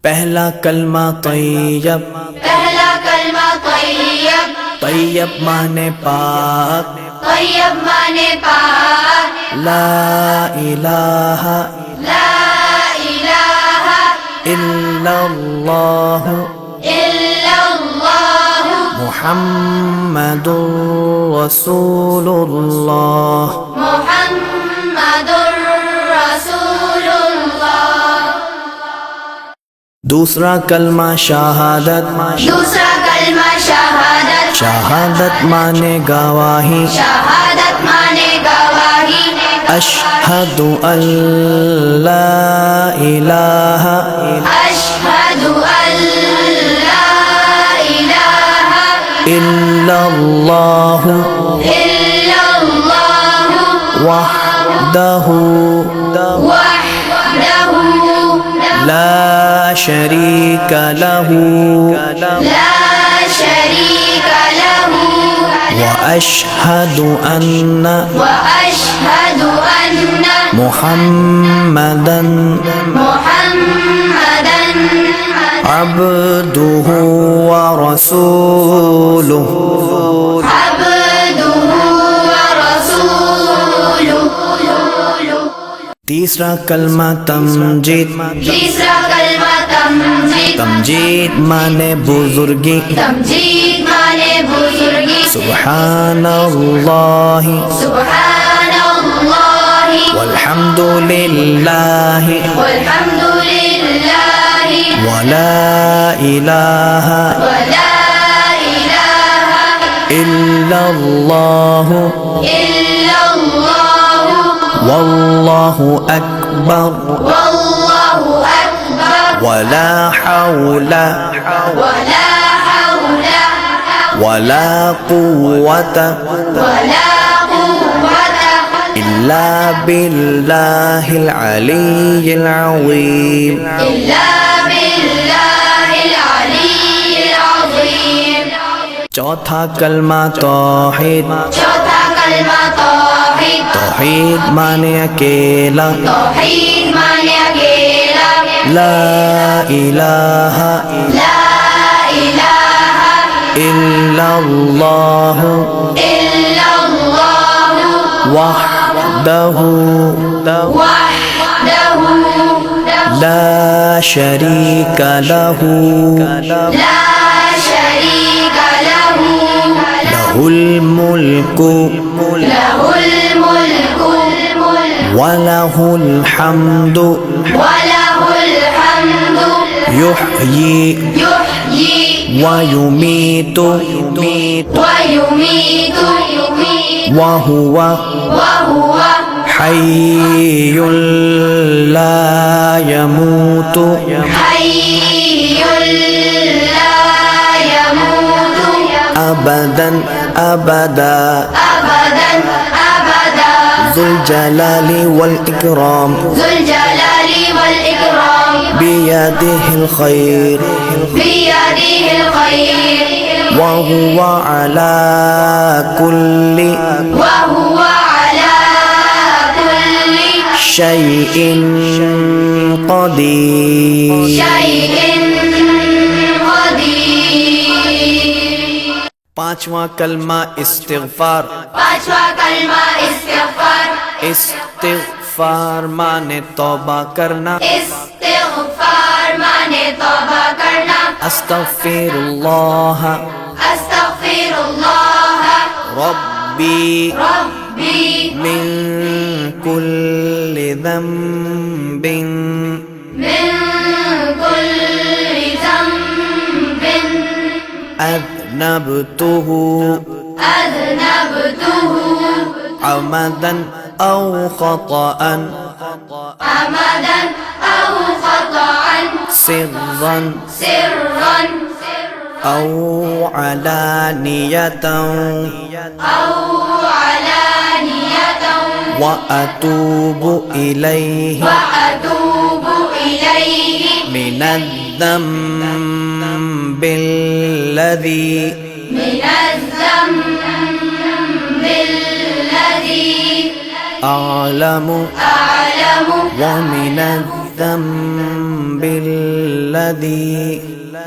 पहला कलमा तैयब, पहला कलमा तैयब, तैयब माने पाक, तैयब माने पाक, ला इलाहा ला इलाहा इल्लल्लाह इल्लल्लाह मुहम्मदुर रसूलुल्लाह। मुहम्मदुर रसूलुल्लाह। दूसरा कलमा शहादत, दूसरा कलमा शहादत, शहादत माने गवाही, शहादत माने गवाही, अशहदु अल्ला इलाहा अशहदु अल्ला इलाहा इल्लल्लाह इल्लल्लाह वहदहु वहदहु ला शरीक लहू ला शरीक लहू व अशहदु अन्ना वअशहदु अन्न मुहम्मदन मुहम्मदन अब्दुहु व रसूलुहु। अब्दुहु व रसूलुहु। तीसरा कलमा तमजीद, तीसरा कलमा तमजीद, तमजीद माने बुजुर्गी, तमजीद माने बुजुर्गी, सुब्हानल्लाहि सुब्हानल्लाहि वल्हम्दुलिल्लाहि वल्हम्दुलिल्लाहि वला इलाहा वला इलाहा इल्लल्लाह इल्लल्लाह वल्लाहु अकबर वल्लाहु अकबर वला हौला वला हौला वला कुव्वता वला कुव्वता इल्ला बिल्लाहिल अलिय्यिल अज़ीम। इल्ला बिल्लाहिल अलिय्यिल अज़ीम। चौथा कलमा तौहीद, चौथा कलमा तौहीद, तौहीद माने अकेला, तौहीद माने अकेला, ला इलाहा ला इलाहा इल्लल्लाह इल्लल्लाह वहदहु वहदहु ला शरीक लहू ला शरीक लहू लहुल मुल्कु लहुल मुल्कु वलहुल हम्दु वलहुल हम्दु युह्यी युह्यी वयुमीतु वयुमीतु वहुव वहुव हय्युल ला यमूतु हय्युल ला यमूतु अबदन अबदा अबदन अबदा ज़ुल जलाली वल इकराम ज़ुल जलाली वल इकराम बियदिहिल खैर बियदिहिल खैर वहुव अला कुल्ली वहुव अला कुल्ली शैइन क़दीर। शैइन क़दीर। पांचवा कलमा इस्तिग़फ़ार, पांचवा कलमा इस्तिग़फ़ार, इस्तिग़फ़ार माने तौबा करना, इस्तिग़फ़ार माने तौबा करना, अस्तग़फ़िरुल्लाह अस्तग़फ़िरुल्लाह रब्बी रब्बी मिन कुल्लि ज़ंबिन मिन कुल्लि ज़ंबिन अज़नबतुहु अज़नबतुहु अमदन औ ख़तअन अमदन औ ख़तअन सिर्रन सिर्रन औ अलानियतन औ अलानियतन व अतूबु इलैहि वअतूबु इलैहि मिनज़्ज़म्बिल्लज़ी मिनज़्ज़म्बिल्लज़ी अअलमु अअलमु व मिनज़ الذنب الذي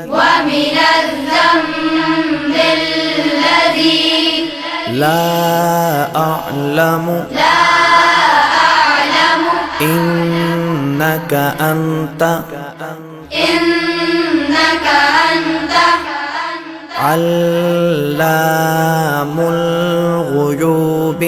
ومن الذنب الذي لا أعلم إنك أنت إنك أنت علام الغيوب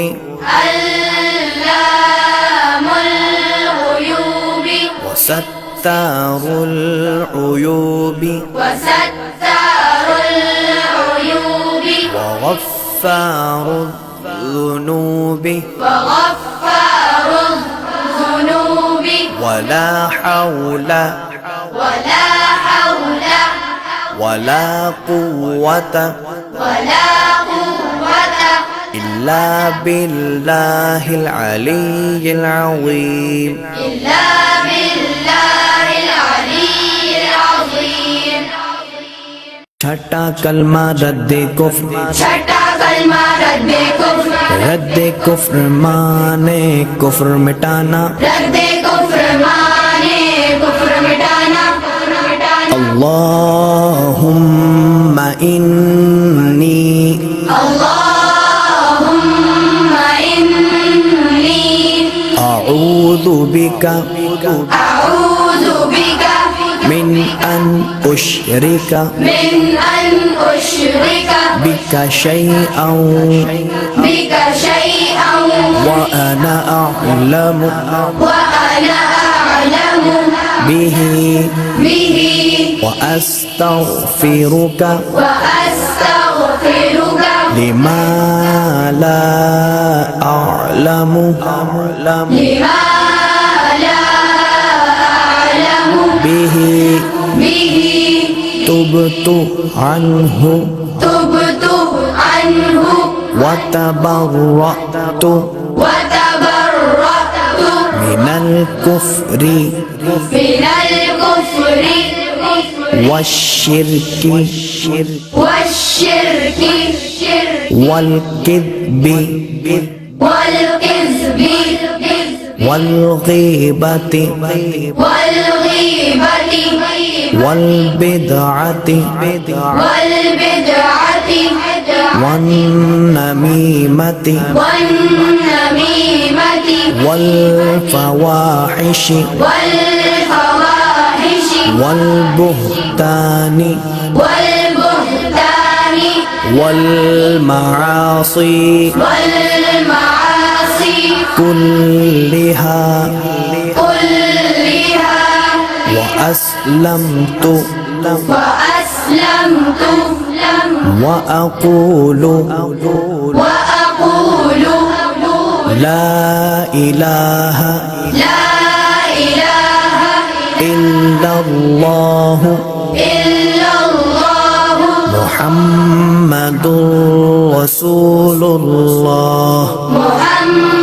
علام الغيوب وستار العيوب وستار العيوب وغفار الذنوب وغفار الذنوب ولا حول ولا حول ولا قوة ولا قوة إلا بالله العلي العظيم إلا بالله العلي العظيم छठा कलमा रद्दे कुफ्र छठा कलमा रद्दे कुफ्र रद्दे कुफ्र माने कुफ्र मिटाना रद्दे कुफ्र माने कुफ्र मिटाना अल्लाहुम्मा इन्नी अल्लाहुम्मा इन्नी अऊज़ु बिका अऊज़ु बिका मिन अन उश्रिका من أن أشرك बिका शैअन بك شيئا وأنا أعلم وأنا أعلم به به وأستغفرك وأستغفرك لما لا أعلم لما لا أعلم به به تبت عنه تبت عنه وتبرأت وتبرأت من الكفر من الكفر والشرك والشرك والكذب والكذب والغيبة والغيبة والبدعة والبدعة والنميمة والنميمة والفواحش والفواحش والبهتان والبهتان والمعاصي والمعاصي كلها كلها وأسلمت وأسلمت وأقول وأقول لا إله لا إله إلا الله إلا الله محمد رسول الله محمد